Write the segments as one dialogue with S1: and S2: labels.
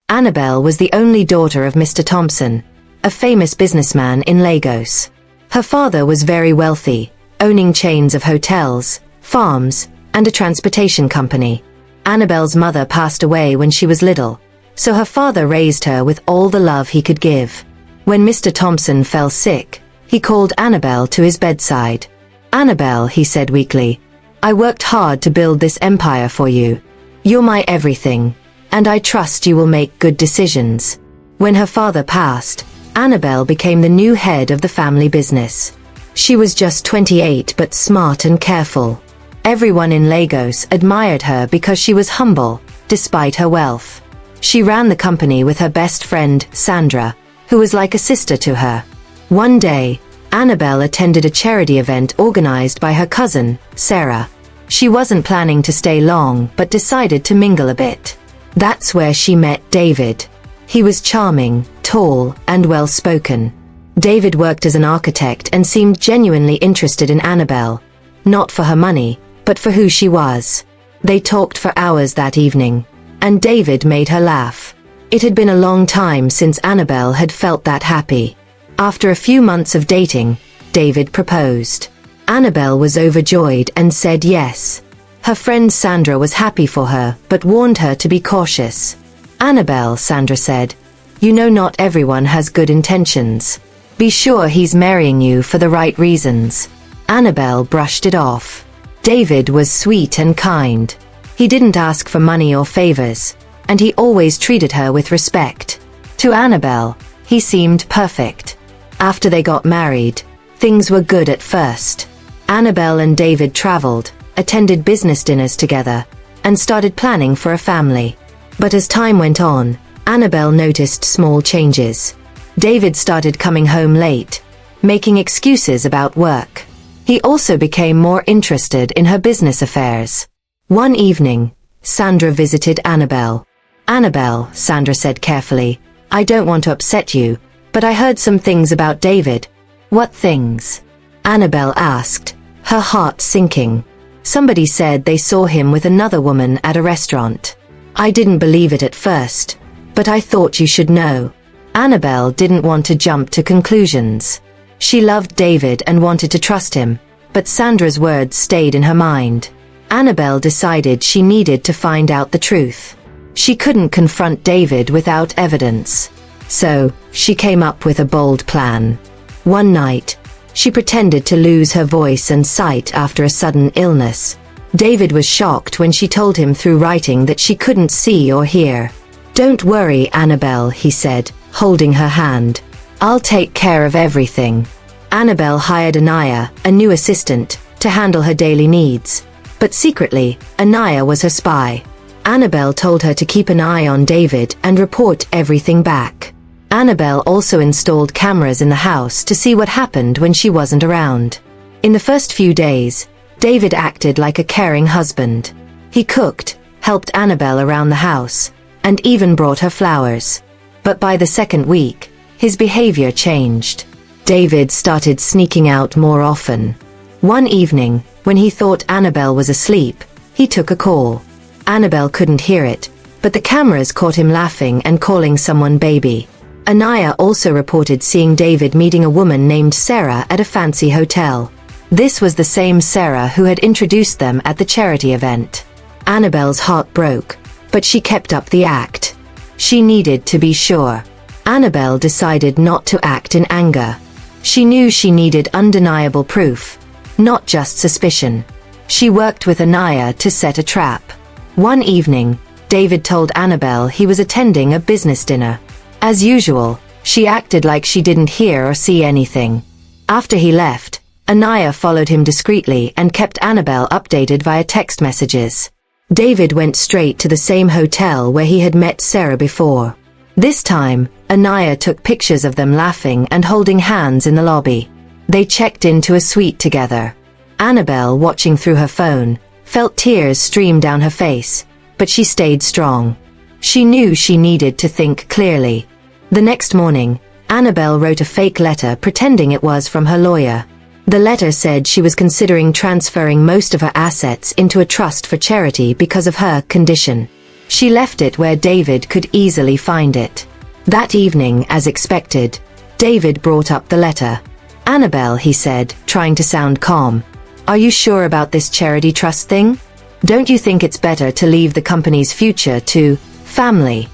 S1: Annabel was the only daughter of Mr. Thompson, a famous businessman in Lagos. Her father was very wealthy, owning chains of hotels, farms, and a transportation company. Annabel's mother passed away when she was little, so her father raised her with all the love he could give. When Mr. Thompson fell sick, he called Annabel to his bedside. "Annabel," he said weakly, "I worked hard to build this empire for you. You're my everything, and I trust you will make good decisions." When her father passed, Annabel became the new head of the family business. She was just 28 but smart and careful. Everyone in Lagos admired her because she was humble, despite her wealth. She ran the company with her best friend, Sandra, who was like a sister to her. One day, Annabel attended a charity event organized by her cousin, Sarah. She wasn't planning to stay long but decided to mingle a bit. That's where she met David. He was charming, tall, and well-spoken. David worked as an architect and seemed genuinely interested in Annabel, not for her money, but for who she was. They talked for hours that evening, and David made her laugh. It had been a long time since Annabel had felt that happy. After a few months of dating, David proposed. Annabel was overjoyed and said yes. Her friend Sandra was happy for her, but warned her to be cautious. "Annabel," Sandra said, "you know not everyone has good intentions. Be sure he's marrying you for the right reasons." Annabel brushed it off. David was sweet and kind. He didn't ask for money or favors, and he always treated her with respect. To Annabel, he seemed perfect. After they got married, things were good at first. Annabel and David traveled, attended business dinners together, and started planning for a family. But as time went on, Annabel noticed small changes. David started coming home late, making excuses about work. He also became more interested in her business affairs. One evening, Sandra visited Annabel. "Annabel," Sandra said carefully, "I don't want to upset you, but I heard some things about David." "What things?" Annabel asked, her heart sinking. "Somebody said they saw him with another woman at a restaurant. I didn't believe it at first, but I thought you should know." Annabel didn't want to jump to conclusions. She loved David and wanted to trust him, but Sandra's words stayed in her mind. Annabel decided she needed to find out the truth. She couldn't confront David without evidence. So, she came up with a bold plan. One night, she pretended to lose her voice and sight after a sudden illness. David was shocked when she told him through writing that she couldn't see or hear. "Don't worry, Annabel," he said, holding her hand. "I'll take care of everything." Annabel hired Anaya, a new assistant, to handle her daily needs. But secretly, Anaya was her spy. Annabel told her to keep an eye on David and report everything back. Annabel also installed cameras in the house to see what happened when she wasn't around. In the first few days, David acted like a caring husband. He cooked, helped Annabel around the house, and even brought her flowers. But by the second week, his behavior changed. David started sneaking out more often. One evening, when he thought Annabel was asleep, he took a call. Annabel couldn't hear it, but the cameras caught him laughing and calling someone baby. Anaya also reported seeing David meeting a woman named Sarah at a fancy hotel. This was the same Sarah who had introduced them at the charity event. Annabel's heart broke, but she kept up the act. She needed to be sure. Annabel decided not to act in anger. She knew she needed undeniable proof, not just suspicion. She worked with Anaya to set a trap. One evening, David told Annabel he was attending a business dinner. As usual, she acted like she didn't hear or see anything. After he left, Anaya followed him discreetly and kept Annabel updated via text messages. David went straight to the same hotel where he had met Sarah before. This time, Anaya took pictures of them laughing and holding hands in the lobby. They checked into a suite together. Annabel, watching through her phone, felt tears stream down her face, but she stayed strong. She knew she needed to think clearly. The next morning, Annabel wrote a fake letter pretending it was from her lawyer. The letter said she was considering transferring most of her assets into a trust for charity because of her condition. She left it where David could easily find it. That evening, as expected, David brought up the letter. "Annabel," he said, trying to sound calm. "Are you sure about this charity trust thing? Don't you think it's better to leave the company's future to family?"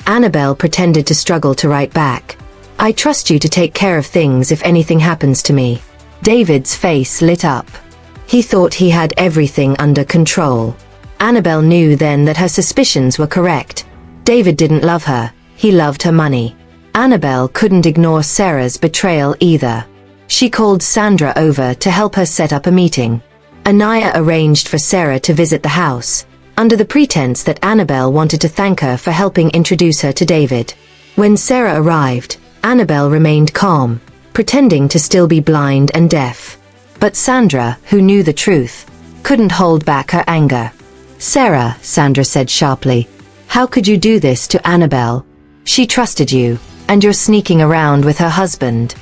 S1: Annabel pretended to struggle to write back. "I trust you to take care of things if anything happens to me." David's face lit up. He thought he had everything under control. Annabel knew then that her suspicions were correct. David didn't love her, he loved her money. Annabel couldn't ignore Sarah's betrayal either. She called Sandra over to help her set up a meeting. Anaya arranged for Sarah to visit the house, under the pretense that Annabel wanted to thank her for helping introduce her to David. When Sarah arrived, Annabel remained calm, pretending to still be blind and deaf. But Sandra, who knew the truth, couldn't hold back her anger. "Sarah," Sandra said sharply, "how could you do this to Annabel? She trusted you, and you're sneaking around with her husband."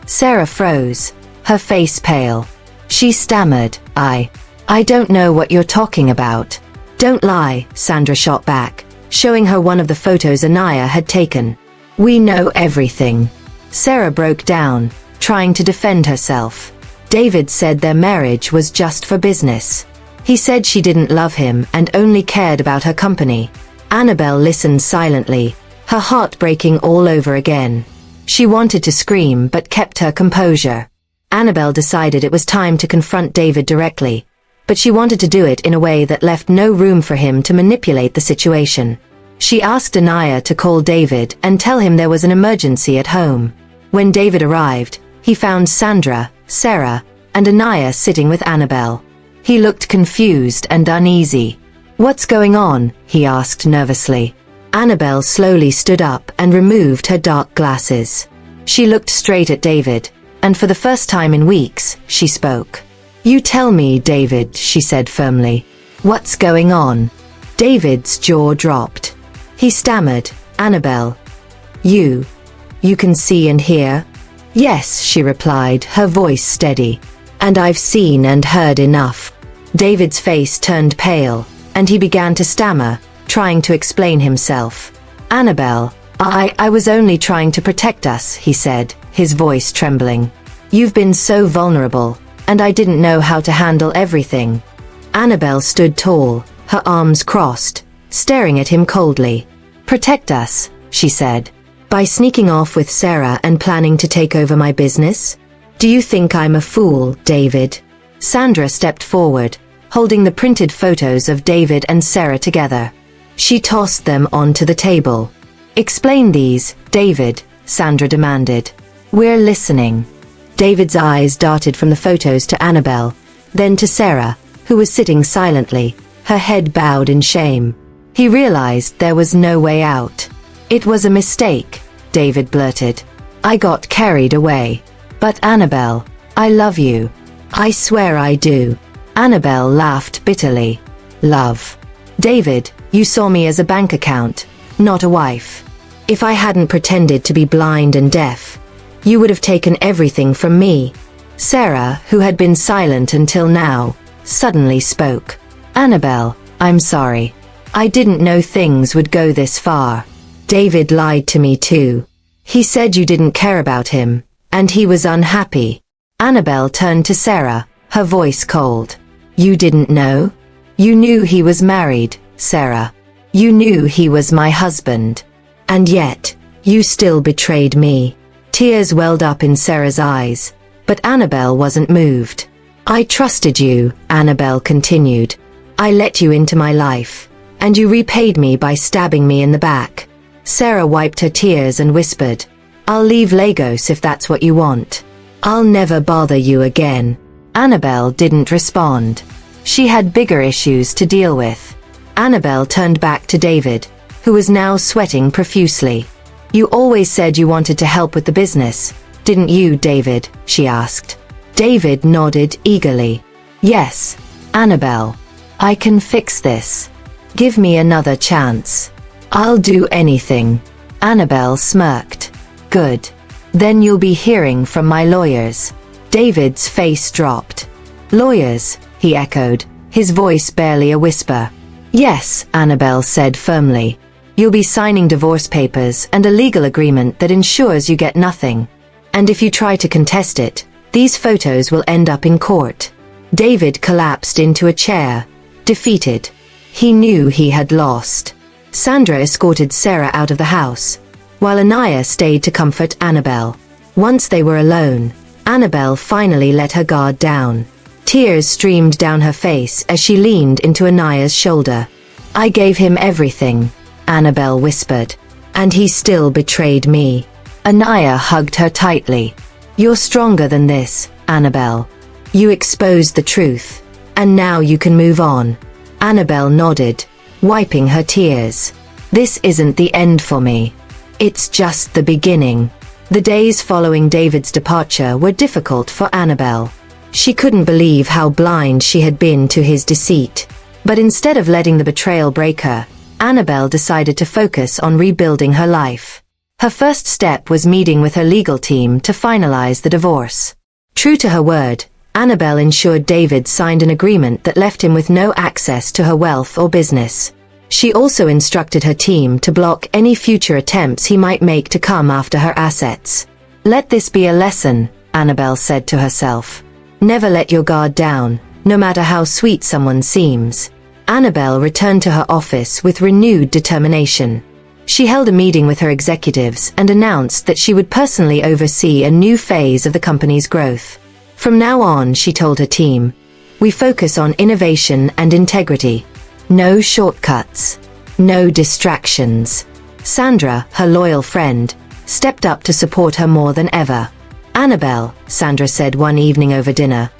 S1: Sarah froze, her face pale. She stammered, I don't know what you're talking about." "Don't lie," Sandra shot back, showing her one of the photos Anaya had taken. "We know everything." Sarah broke down, trying to defend herself. David said their marriage was just for business. He said she didn't love him and only cared about her company. Annabel listened silently, her heart breaking all over again. She wanted to scream but kept her composure. Annabel decided it was time to confront David directly, but she wanted to do it in a way that left no room for him to manipulate the situation. She asked Anaya to call David and tell him there was an emergency at home. When David arrived, he found Sandra, Sarah, and Anaya sitting with Annabel. He looked confused and uneasy. "What's going on?" he asked nervously. Annabel slowly stood up and removed her dark glasses. She looked straight at David, and for the first time in weeks, she spoke. "You tell me, David," she said firmly. "What's going on?" David's jaw dropped. He stammered, "Annabel. You can see and hear?" "Yes," she replied, her voice steady. "And I've seen and heard enough." David's face turned pale, and he began to stammer, trying to explain himself. "Annabel, I was only trying to protect us," he said, his voice trembling. "You've been so vulnerable, and I didn't know how to handle everything." Annabel stood tall, her arms crossed, staring at him coldly. "Protect us," she said. "By sneaking off with Sarah and planning to take over my business? Do you think I'm a fool, David?" Sandra stepped forward, holding the printed photos of David and Sarah together. She tossed them onto the table. "Explain these, David," Sandra demanded. "We're listening." David's eyes darted from the photos to Annabel, then to Sarah, who was sitting silently, her head bowed in shame. He realized there was no way out. "It was a mistake," David blurted. "I got carried away. But Annabel, I love you. I swear I do." Annabel laughed bitterly. "Love? David, you saw me as a bank account, not a wife. If I hadn't pretended to be blind and deaf, you would have taken everything from me." Sarah, who had been silent until now, suddenly spoke. "Annabel, I'm sorry. I didn't know things would go this far. David lied to me too. He said you didn't care about him, and he was unhappy." Annabel turned to Sarah, her voice cold. "You didn't know? You knew he was married, Sarah. You knew he was my husband. And yet, you still betrayed me." Tears welled up in Sarah's eyes, but Annabel wasn't moved. "I trusted you," Annabel continued. "I let you into my life, and you repaid me by stabbing me in the back." Sarah wiped her tears and whispered, "I'll leave Lagos if that's what you want. I'll never bother you again." Annabel didn't respond. She had bigger issues to deal with. Annabel turned back to David, who was now sweating profusely. "You always said you wanted to help with the business, didn't you, David?" she asked. David nodded eagerly. "Yes, Annabel. I can fix this. Give me another chance. I'll do anything." Annabel smirked. "Good. Then you'll be hearing from my lawyers." David's face dropped. "Lawyers?" he echoed, his voice barely a whisper. Yes, Annabel said firmly. You'll be signing divorce papers and a legal agreement that ensures you get nothing. And if you try to contest it, these photos will end up in court. David collapsed into a chair, defeated. He knew he had lost. Sandra escorted Sarah out of the house, while Anaya stayed to comfort Annabel. Once they were alone, Annabel finally let her guard down. Tears streamed down her face as she leaned into Anaya's shoulder. I gave him everything, Annabel whispered, and he still betrayed me. Anaya hugged her tightly. You're stronger than this, Annabel. You exposed the truth, and now you can move on. Annabel nodded, wiping her tears. This isn't the end for me. It's just the beginning. The days following David's departure were difficult for Annabel. She couldn't believe how blind she had been to his deceit. But instead of letting the betrayal break her, Annabel decided to focus on rebuilding her life. Her first step was meeting with her legal team to finalize the divorce. True to her word, Annabel ensured David signed an agreement that left him with no access to her wealth or business. She also instructed her team to block any future attempts he might make to come after her assets. Let this be a lesson, Annabel said to herself. Never let your guard down, no matter how sweet someone seems. Annabel returned to her office with renewed determination. She held a meeting with her executives and announced that she would personally oversee a new phase of the company's growth. From now on, she told her team, we focus on innovation and integrity. No shortcuts. No distractions. Sandra, her loyal friend, stepped up to support her more than ever. Annabel, Sandra said one evening over dinner,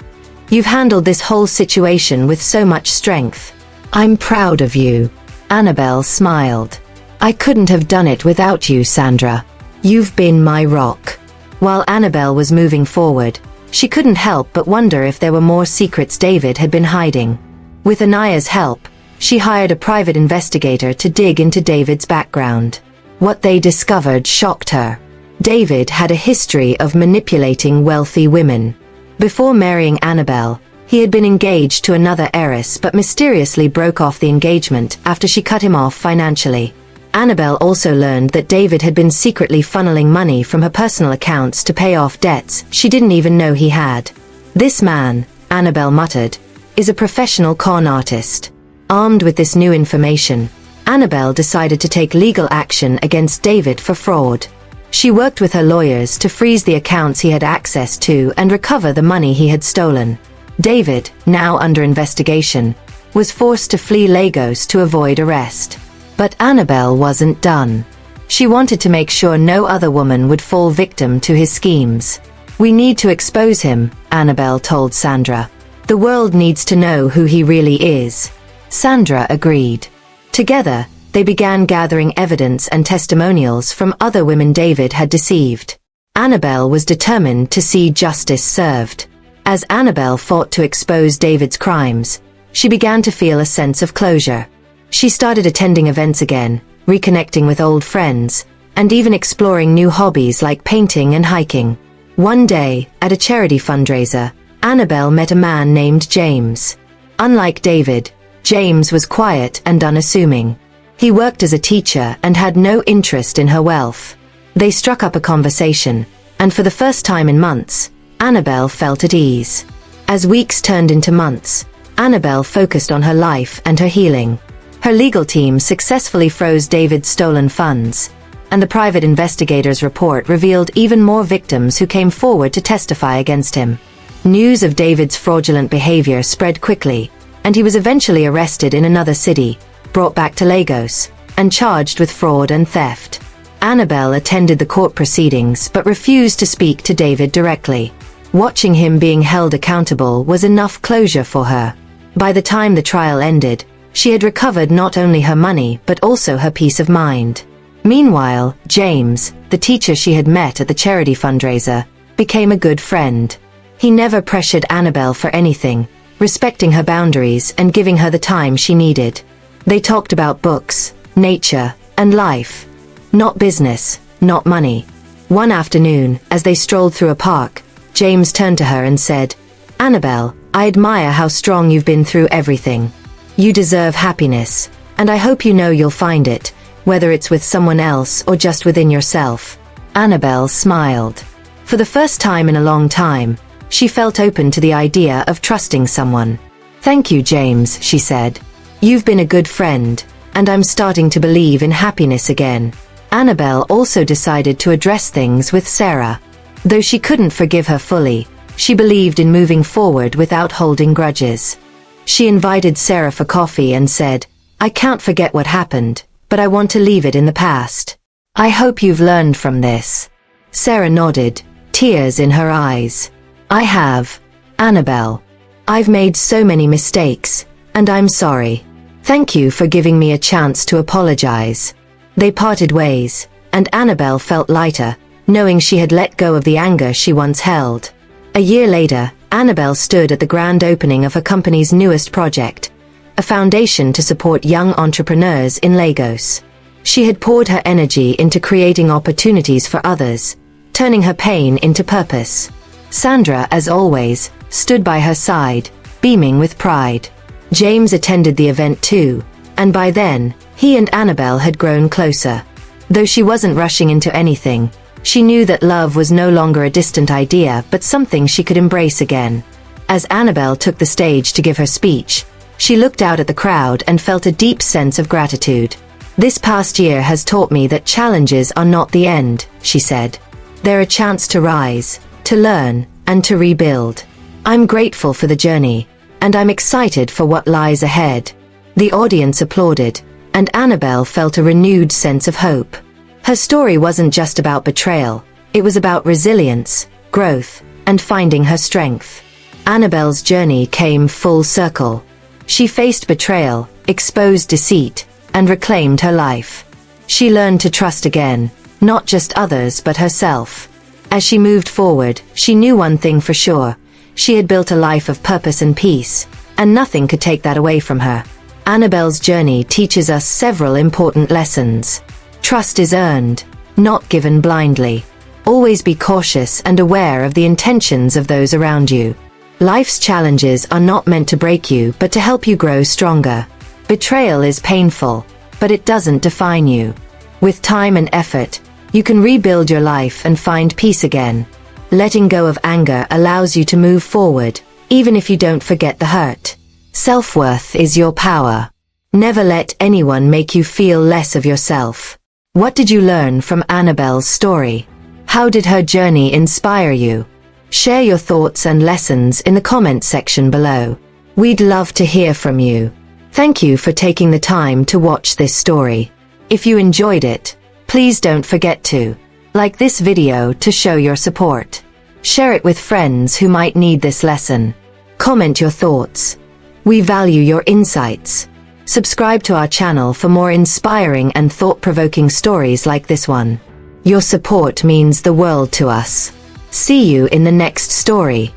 S1: you've handled this whole situation with so much strength. I'm proud of you. Annabel smiled. I couldn't have done it without you, Sandra. You've been my rock. While Annabel was moving forward, she couldn't help but wonder if there were more secrets David had been hiding. With Anaya's help, she hired a private investigator to dig into David's background. What they discovered shocked her. David had a history of manipulating wealthy women. Before marrying Annabel, he had been engaged to another heiress but mysteriously broke off the engagement after she cut him off financially. Annabel also learned that David had been secretly funneling money from her personal accounts to pay off debts she didn't even know he had. This man, Annabel muttered, is a professional con artist. Armed with this new information, Annabel decided to take legal action against David for fraud. She worked with her lawyers to freeze the accounts he had access to and recover the money he had stolen. David, now under investigation, was forced to flee Lagos to avoid arrest. But Annabel wasn't done. She wanted to make sure no other woman would fall victim to his schemes. We need to expose him, Annabel told Sandra. The world needs to know who he really is. Sandra agreed. Together, they began gathering evidence and testimonials from other women David had deceived. Annabel was determined to see justice served. As Annabel fought to expose David's crimes, she began to feel a sense of closure. She started attending events again, reconnecting with old friends, and even exploring new hobbies like painting and hiking. One day, at a charity fundraiser, Annabel met a man named James. Unlike David, James was quiet and unassuming. He worked as a teacher and had no interest in her wealth. They struck up a conversation, and for the first time in months, Annabel felt at ease. As weeks turned into months, Annabel focused on her life and her healing. Her legal team successfully froze David's stolen funds, and the private investigator's report revealed even more victims who came forward to testify against him. News of David's fraudulent behavior spread quickly, and he was eventually arrested in another city, brought back to Lagos, and charged with fraud and theft. Annabel attended the court proceedings but refused to speak to David directly. Watching him being held accountable was enough closure for her. By the time the trial ended, she had recovered not only her money but also her peace of mind. Meanwhile, James, the teacher she had met at the charity fundraiser, became a good friend. He never pressured Annabel for anything, respecting her boundaries and giving her the time she needed. They talked about books, nature, and life. Not business, not money. One afternoon, as they strolled through a park, James turned to her and said, "Annabel, I admire how strong you've been through everything. You deserve happiness, and I hope you know you'll find it, whether it's with someone else or just within yourself." Annabel smiled. For the first time in a long time, she felt open to the idea of trusting someone. "Thank you, James," she said. "You've been a good friend, and I'm starting to believe in happiness again." Annabel also decided to address things with Sarah. Though she couldn't forgive her fully, she believed in moving forward without holding grudges. She invited Sarah for coffee and said, "I can't forget what happened, but I want to leave it in the past. I hope you've learned from this." Sarah nodded, tears in her eyes. "I have, Annabel. I've made so many mistakes, and I'm sorry. Thank you for giving me a chance to apologize." They parted ways, and Annabel felt lighter, knowing she had let go of the anger she once held. A year later, Annabel stood at the grand opening of her company's newest project, a foundation to support young entrepreneurs in Lagos. She had poured her energy into creating opportunities for others, turning her pain into purpose. Sandra, as always, stood by her side, beaming with pride. James attended the event too, and by then, he and Annabel had grown closer. Though she wasn't rushing into anything, she knew that love was no longer a distant idea but something she could embrace again. As Annabel took the stage to give her speech, she looked out at the crowd and felt a deep sense of gratitude. "This past year has taught me that challenges are not the end," she said. "They're a chance to rise, to learn, and to rebuild. I'm grateful for the journey, and I'm excited for what lies ahead." The audience applauded, and Annabel felt a renewed sense of hope. Her story wasn't just about betrayal, it was about resilience, growth, and finding her strength. Annabel's journey came full circle. She faced betrayal, exposed deceit, and reclaimed her life. She learned to trust again, not just others but herself. As she moved forward, she knew one thing for sure: she had built a life of purpose and peace, and nothing could take that away from her. Annabel's journey teaches us several important lessons. Trust is earned, not given blindly. Always be cautious and aware of the intentions of those around you. Life's challenges are not meant to break you but to help you grow stronger. Betrayal is painful, but it doesn't define you. With time and effort, you can rebuild your life and find peace again. Letting go of anger allows you to move forward, even if you don't forget the hurt. Self-worth is your power. Never let anyone make you feel less of yourself. What did you learn from Annabel's story? How did her journey inspire you? Share your thoughts and lessons in the comment section below. We'd love to hear from you. Thank you for taking the time to watch this story. If you enjoyed it, please don't forget to like this video to show your support. Share it with friends who might need this lesson. Comment your thoughts. We value your insights. Subscribe to our channel for more inspiring and thought-provoking stories like this one. Your support means the world to us. See you in the next story.